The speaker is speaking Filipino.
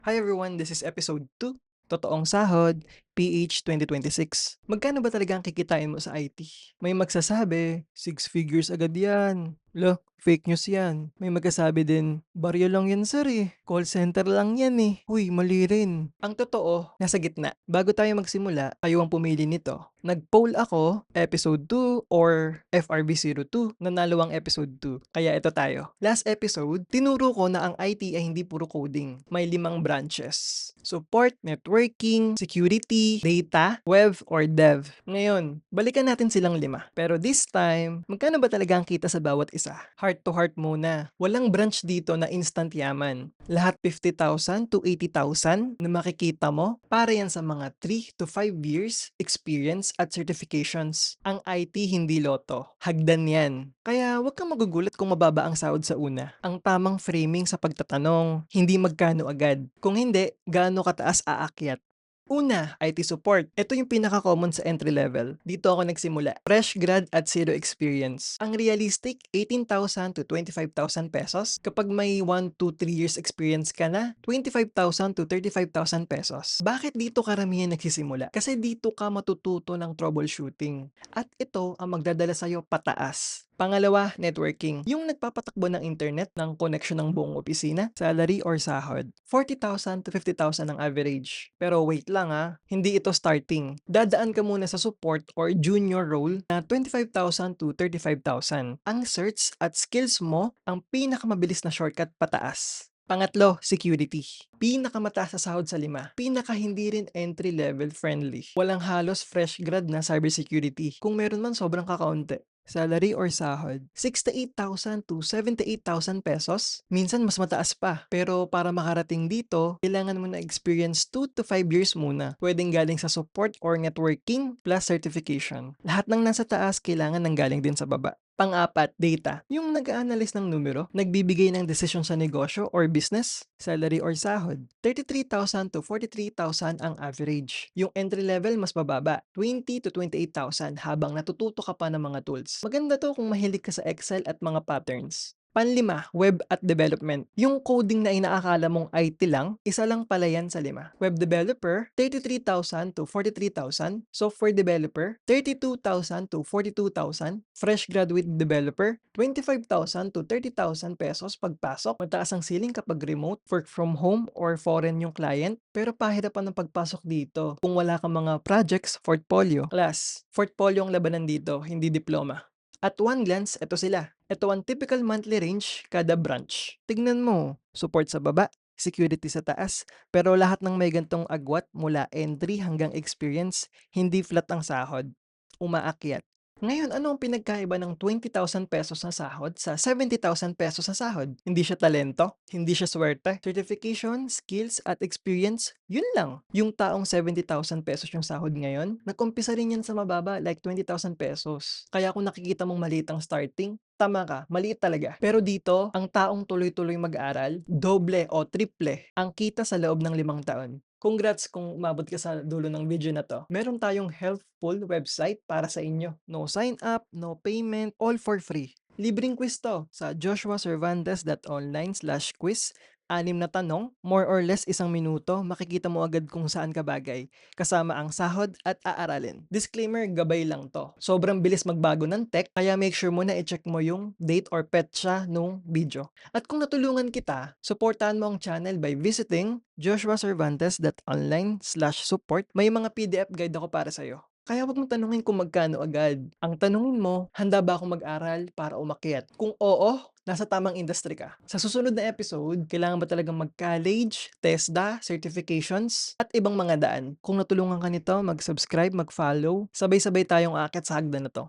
Hi everyone, this is episode 2. Totoong Sahod, PH 2026. Magkano ba talaga ang kikitain mo sa IT? May magsasabi, six figures agad yan. Lo, fake news yan. May magsasabi din, barya lang yan sir eh. Call center lang yan eh. Uy, mali rin. Ang totoo, nasa gitna. Bago tayo magsimula, kayo ang pumili nito. Nag-poll ako, episode 2 or FRB02. Nanalo ang episode 2. Kaya ito tayo. Last episode, tinuro ko na ang IT ay hindi puro coding. May 5 branches. Support, networking, security, data, web, or dev. Ngayon, balikan natin silang 5. Pero this time, magkano ba talaga ang kita sa bawat isa? Heart to heart muna. Walang branch dito na instant yaman. Lahat 50,000 to 80,000 na makikita mo, para yan sa mga 3 to 5 years experience at certifications. Ang IT hindi loto. Hagdan yan. Kaya huwag kang magugulat kung mababa ang sahod sa una. Ang tamang framing sa pagtatanong, hindi magkano agad. Kung hindi, gaano kataas aakyat. Una, IT support. Ito yung pinaka-common sa entry level. Dito ako nagsimula. Fresh grad at zero experience. Ang realistic, 18,000 to 25,000 pesos. Kapag may 1 to 3 years experience ka na, 25,000 to 35,000 pesos. Bakit dito karamihan nagsisimula? Kasi dito ka matututo ng troubleshooting. At ito ang magdadala sa'yo pataas. Pangalawa, networking. Yung nagpapatakbo ng internet ng connection ng buong opisina, salary or sahod. 40,000 to 50,000 ang average. Pero wait lang hindi ito starting. Dadaan ka muna sa support or junior role na 25,000 to 35,000. Ang search at skills mo ang pinakamabilis na shortcut pataas. Pangatlo, security. Pinakamataas sa sahod sa 5. Pinaka hindi rin entry level friendly. Walang halos fresh grad na cybersecurity. Kung meron man sobrang kakaunti. Salary or sahod, 68,000 to 78,000 pesos. Minsan mas mataas pa. Pero para makarating dito, kailangan mo na experience 2 to 5 years muna. Pwedeng galing sa support or networking plus certification. Lahat ng nasa taas kailangan nang galing din sa baba. Pang-apat, data. Yung nag-a-analyze ng numero, nagbibigay ng desisyon sa negosyo or business, salary or sahod. 33,000 to 43,000 ang average. Yung entry level mas bababa, 20 to 28,000 habang natututo ka pa ng mga tools. Maganda to kung mahilig ka sa Excel at mga patterns. Panlima, web at development. Yung coding na inaakala mong IT lang, isa lang pala yan sa 5. Web developer, 33,000 to 43,000. Software developer, 32,000 to 42,000. Fresh graduate developer, 25,000 to 30,000 pesos pagpasok. Mataas ang ceiling kapag remote, work from home, or foreign yung client. Pero pahirapan ng pagpasok dito kung wala kang mga projects, portfolio. Class, portfolio ang labanan dito, hindi diploma. At one glance, ito sila. Ito ang typical monthly range kada branch. Tignan mo, support sa baba, security sa taas, pero lahat ng may gantong agwat mula entry hanggang experience, hindi flat ang sahod. Umaakyat. Ngayon, ano ang pinagkaiba ng 20,000 pesos na sahod sa 70,000 pesos na sahod? Hindi siya talento, hindi siya swerte. Certification, skills, at experience, yun lang. Yung taong 70,000 pesos yung sahod ngayon, nag-umpisa rin yan sa mababa, like 20,000 pesos. Kaya kung nakikita mong maliit ang starting, tama ka, maliit talaga. Pero dito, ang taong tuloy-tuloy mag-aral, doble o triple ang kita sa loob ng 5 taon. Congrats kung umabot ka sa dulo ng video na to. Meron tayong helpful website para sa inyo. No sign up, no payment, all for free. Libreng quiz to sa joshuacervantes.online/quiz. 6 na tanong, more or less 1 minuto, makikita mo agad kung saan ka bagay. Kasama ang sahod at aaralin. Disclaimer, gabay lang to. Sobrang bilis magbago ng tech, kaya make sure mo na i-check mo yung date or petsa nung video. At kung natulungan kita, supportahan mo ang channel by visiting joshuacervantes.online/support. May mga PDF guide ako para sa'yo. Kaya wag mong tanungin kung magkano agad. Ang tanungin mo, handa ba akong mag-aral para umakyat? Kung oo, nasa tamang industry ka. Sa susunod na episode, kailangan ba talagang mag-college, TESDA, certifications, at ibang mga daan? Kung natulungan ka nito, mag-subscribe, mag-follow, sabay-sabay tayong aakyat sa hagdan na to.